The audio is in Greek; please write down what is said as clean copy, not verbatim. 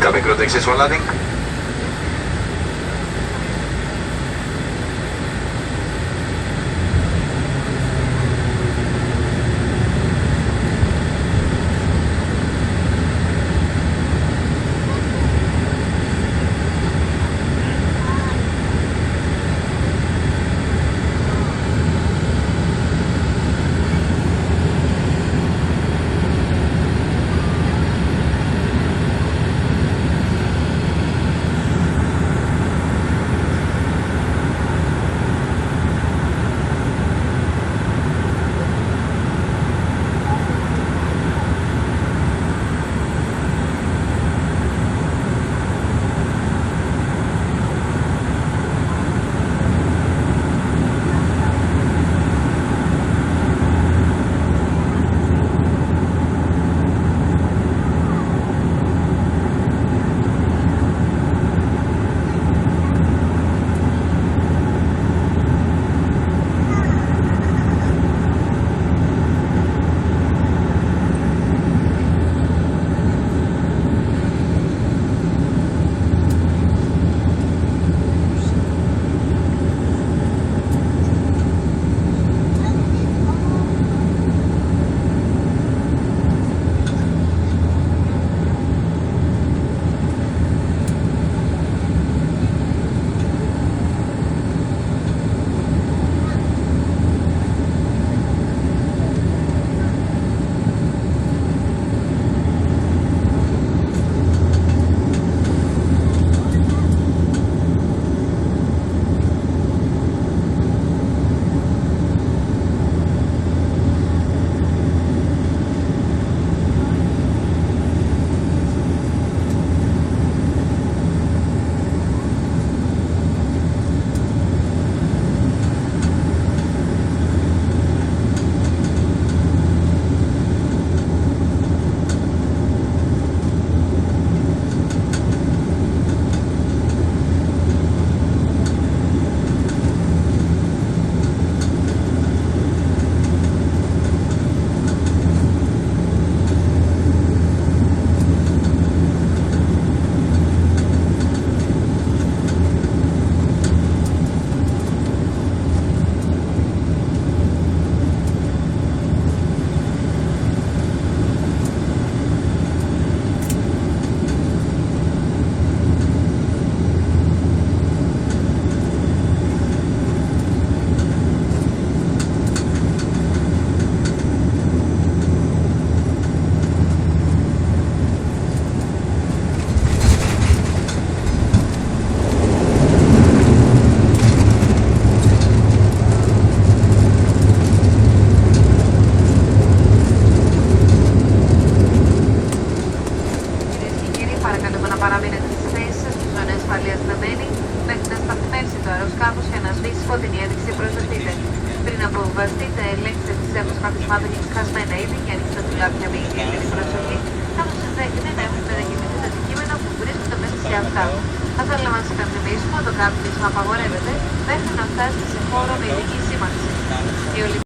Cabin crew takes this one landing. παραμείνετε στις θέσεις σας, στη ζώνη ασφαλείας δεμένη, μέχρι να σταθμεύσει το αεροσκάφος και να σβήσει φωτεινή ένδειξη προσοχείτε. Πριν αποβιβαστείτε, ελέγξτε τις αίχους παθισμάτων και ξεχασμένα είδη και ανοίξτε τα τουλάπια με ιδιαίτερη προσοχή, καθώς ενδέχεται να έχουν μετακινηθεί τα αντικείμενα που βρίσκονται μέσα σε αυτά. Θα θέλαμε να σας υπενθυμίσουμε ότι το κάπνισμα απαγορεύεται μέχρι να φτάσετε σε χώρο με ειδική σήμανση.